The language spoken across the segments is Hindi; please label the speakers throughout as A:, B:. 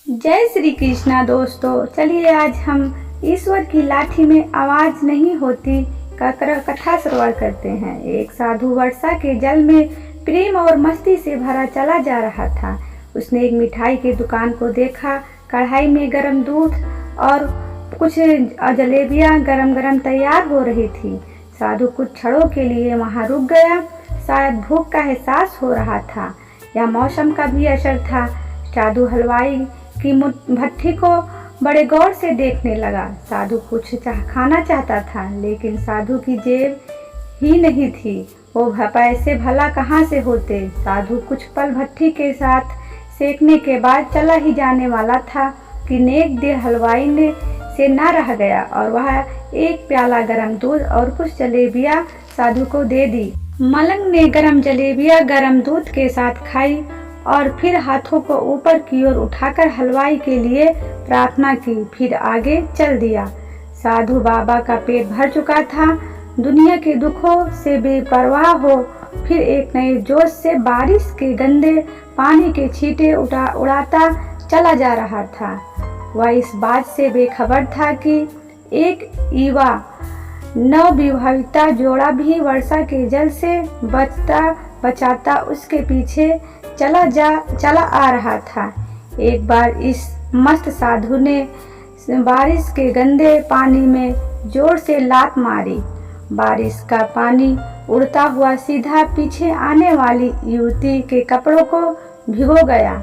A: जय श्री कृष्णा दोस्तों, चलिए आज हम ईश्वर की लाठी में आवाज नहीं होती का कथा श्रवण करते हैं। एक साधु वर्षा के जल में प्रेम और मस्ती से भरा चला जा रहा था। उसने एक मिठाई की दुकान को देखा। कढ़ाई में गर्म दूध और कुछ जलेबियां गरम गरम तैयार हो रही थी। साधु कुछ क्षणों के लिए वहां रुक गया। शायद भूख का एहसास हो रहा था या मौसम का भी असर था। साधु हलवाई की भट्टी को बड़े गौर से देखने लगा। साधु कुछ खाना चाहता था, लेकिन साधु की जेब ही नहीं थी। वो पैसे भला कहाँ से होते। साधु कुछ पल भट्टी के साथ सेकने के बाद चला ही जाने वाला था कि नेक दिल हलवाई ने से ना रह गया और वह एक प्याला गरम दूध और कुछ जलेबियां साधु को दे दी। मलंग ने गरम जलेबियां गरम दूध के साथ खाई और फिर हाथों को ऊपर की ओर उठाकर हलवाई के लिए प्रार्थना की, फिर आगे चल दिया। साधु बाबा का पेट भर चुका था। दुनिया के दुखों से बेपरवाह हो फिर एक नए जोश से बारिश के गंदे पानी के छींटे उड़ाता चला जा रहा था। वह इस बात से बेखबर था कि एक युवा नवविवाहिता जोड़ा भी वर्षा के जल से बचाता उसके पीछे चला आ रहा था। एक बार इस मस्त साधु ने बारिश के गंदे पानी में जोर से लात मारी। बारिश का पानी उड़ता हुआ सीधा पीछे आने वाली युवती के कपड़ों को भिगो गया।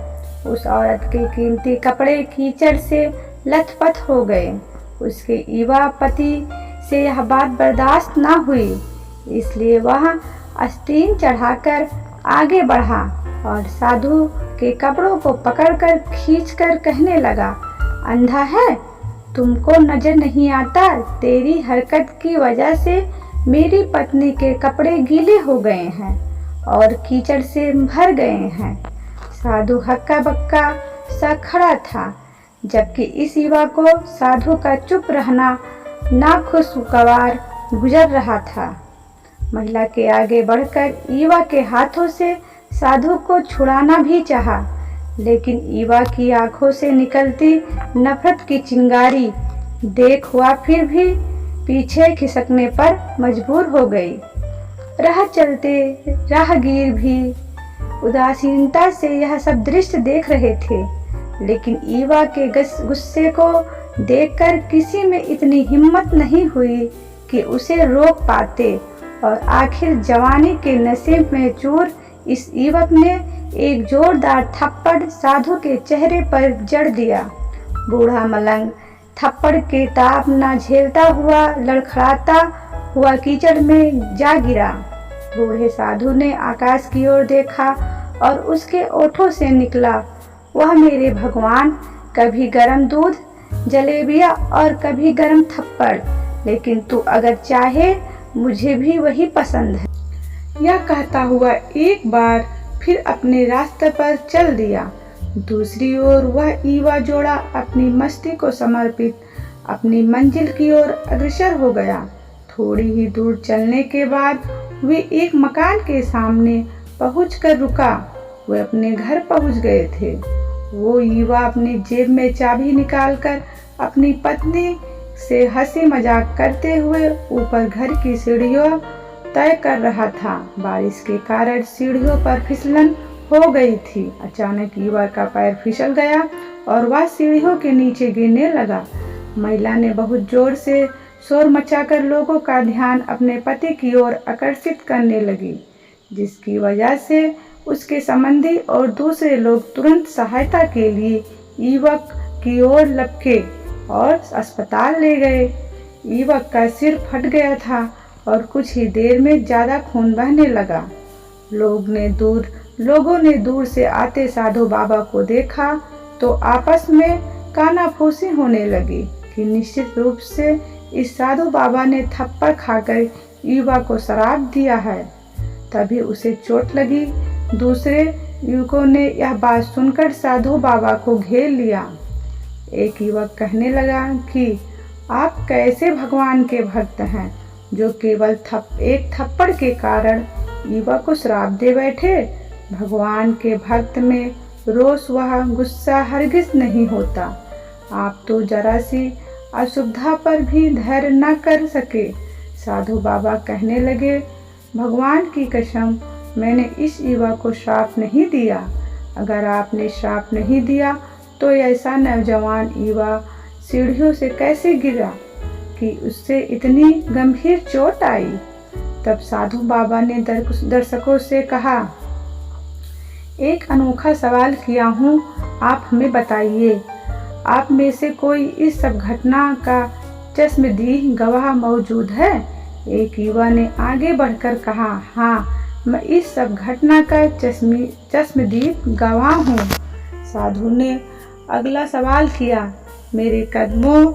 A: उस औरत के कीमती कपड़े कीचड़ से लथपथ हो गए। उसके युवा पति से यह बात बर्दाश्त न हुई, इसलिए वह आस्तीन चढ़ाकर आगे बढ़ा और साधु के कपड़ों को पकड़कर खींचकर कहने लगा, अंधा है, तुमको नजर नहीं आता? तेरी हरकत की वजह से मेरी पत्नी के कपड़े गीले हो गए हैं और कीचड़ से भर गए हैं। साधु हक्का बक्का सा खड़ा था, जबकि इस युवा को साधु का चुप रहना नाखुशगवार गुजर रहा था। महिला के आगे बढ़कर युवा के हाथों से साधु को छुड़ाना भी चाहा, लेकिन युवा की आंखों से निकलती नफरत की चिंगारी देख हुआ फिर भी पीछे खिसकने पर मजबूर हो गई। राह चलते राहगीर भी उदासीनता से यह सब दृश्य देख रहे थे, लेकिन युवा के गुस्से को देखकर किसी में इतनी हिम्मत नहीं हुई कि उसे रोक पाते और आखिर जवानी के नशे में चूर इस युवक ने एक जोरदार थप्पड़ साधु के चेहरे पर जड़ दिया। बूढ़ा मलंग थप्पड़ के ताप न झेलता हुआ लड़खड़ाता हुआ कीचड़ में जा गिरा। बूढ़े साधु ने आकाश की ओर देखा और उसके ओठों से निकला, वह मेरे भगवान, कभी गरम दूध जलेबियां और कभी गरम थप्पड़, लेकिन तू अगर चाहे मुझे भी वही पसंद है। यह कहता हुआ एक बार फिर अपने रास्ते पर चल दिया। दूसरी ओर वह युवा जोड़ा अपनी मस्ती को समर्पित अपनी मंजिल की ओर अग्रसर हो गया। थोड़ी ही दूर चलने के बाद वे एक मकान के सामने पहुंचकर रुका। वे अपने घर पहुंच गए थे। वो युवा अपनी जेब में चाबी निकालकर अपनी पत्नी से हंसी मजाक करते हुए ऊपर घर की सीढ़ियों तय कर रहा था। बारिश के कारण सीढ़ियों पर फिसलन हो गई थी। अचानक युवा का पैर फिसल गया और वह सीढ़ियों के नीचे गिरने लगा। महिला ने बहुत जोर से शोर मचाकर लोगों का ध्यान अपने पति की ओर आकर्षित करने लगी, जिसकी वजह से उसके संबंधी और दूसरे लोग तुरंत सहायता के लिए युवक की ओर लपके और अस्पताल ले गए। युवक का सिर फट गया था और कुछ ही देर में ज्यादा खून बहने लगा। लोगों ने दूर से आते साधु बाबा को देखा तो आपस में कानाफूसी होने लगी कि निश्चित रूप से इस साधु बाबा ने थप्पड़ खाकर युवा को श्राप दिया है, तभी उसे चोट लगी। दूसरे युवकों ने यह बात सुनकर साधु बाबा को घेर लिया। एक युवक कहने लगा कि आप कैसे भगवान के भक्त हैं जो केवल एक थप्पड़ के कारण युवक को श्राप दे बैठे। भगवान के भक्त में रोष व गुस्सा हरगिज नहीं होता। आप तो जरा सी असुविधा पर भी धैर्य न कर सके। साधु बाबा कहने लगे, भगवान की कसम, मैंने इस युवा को श्राप नहीं दिया। अगर आपने श्राप नहीं दिया तो ऐसा नौजवान युवा सीढ़ियों से कैसे गिरा कि उससे इतनी गंभीर चोट आई। तब साधु बाबा ने दर्शकों से कहा, एक अनोखा सवाल किया हूँ, आप हमें बताइए, आप में से कोई इस सब घटना का चश्मदीद गवाह मौजूद है? एक युवा ने आगे बढ़कर कहा, हाँ, मैं इस सब घटना का चश्मदीद गवाह हूँ। साधु ने अगला सवाल किया, मेरे कदमों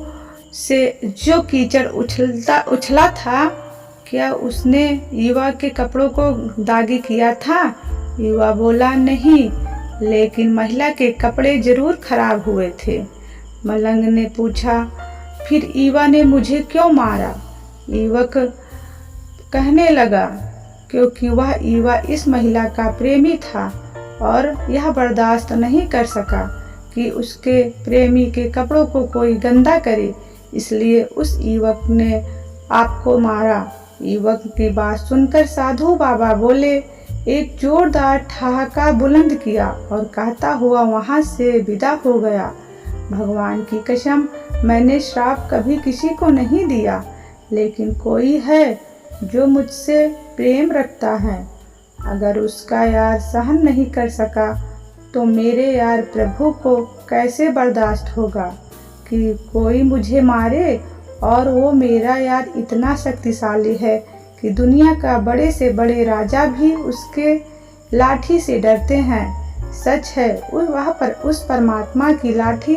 A: से जो कीचड़ उछला था, क्या उसने युवा के कपड़ों को दागी किया था? युवा बोला, नहीं, लेकिन महिला के कपड़े जरूर खराब हुए थे। मलंग ने पूछा, फिर युवा ने मुझे क्यों मारा? युवक कहने लगा, क्योंकि वह युवा इस महिला का प्रेमी था और यह बर्दाश्त नहीं कर सका कि उसके प्रेमी के कपड़ों को कोई गंदा करे, इसलिए उस युवक ने आपको मारा। युवक की बात सुनकर साधु बाबा बोले, एक जोरदार ठहाका बुलंद किया और कहता हुआ वहां से विदा हो गया। भगवान की कसम, मैंने श्राप कभी किसी को नहीं दिया, लेकिन कोई है जो मुझसे प्रेम रखता है। अगर उसका यार सहन नहीं कर सका तो मेरे यार प्रभु को कैसे बर्दाश्त होगा कि कोई मुझे मारे? और वो मेरा यार इतना शक्तिशाली है कि दुनिया का बड़े से बड़े राजा भी उसके लाठी से डरते हैं। सच है, वह पर उस परमात्मा की लाठी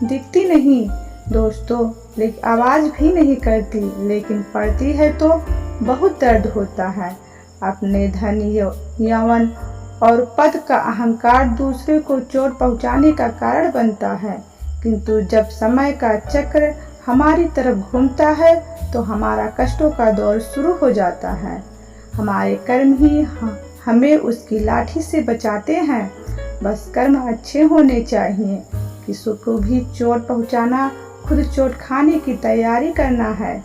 A: दिखती नहीं दोस्तों, लेकिन आवाज़ भी नहीं करती, लेकिन पड़ती है तो बहुत दर्द होता है। अपने धन, यौवन और पद का अहंकार दूसरे को चोट पहुंचाने का कारण बनता है, किंतु जब समय का चक्र हमारी तरफ घूमता है तो हमारा कष्टों का दौर शुरू हो जाता है। हमारे कर्म ही हमें उसकी लाठी से बचाते हैं। बस कर्म अच्छे होने चाहिए, किसी को भी चोट पहुंचाना, खुद चोट खाने की तैयारी करना है।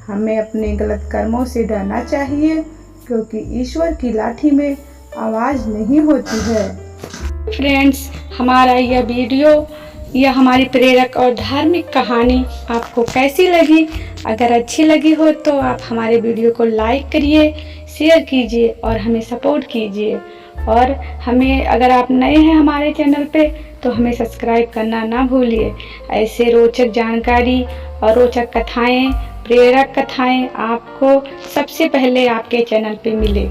A: हमें अपने गलत कर्मों से डरना चाहिए, क्योंकि ईश्वर की लाठी में आवाज़ नहीं होती है।
B: फ्रेंड्स, हमारा यह वीडियो, यह हमारी प्रेरक और धार्मिक कहानी आपको कैसी लगी? अगर अच्छी लगी हो तो आप हमारे वीडियो को लाइक करिए, शेयर कीजिए और हमें सपोर्ट कीजिए। और हमें, अगर आप नए हैं हमारे चैनल पे, तो हमें सब्सक्राइब करना ना भूलिए। ऐसे रोचक जानकारी और रोचक कथाएं, प्रेरक कथाएं आपको सबसे पहले आपके चैनल पे मिले।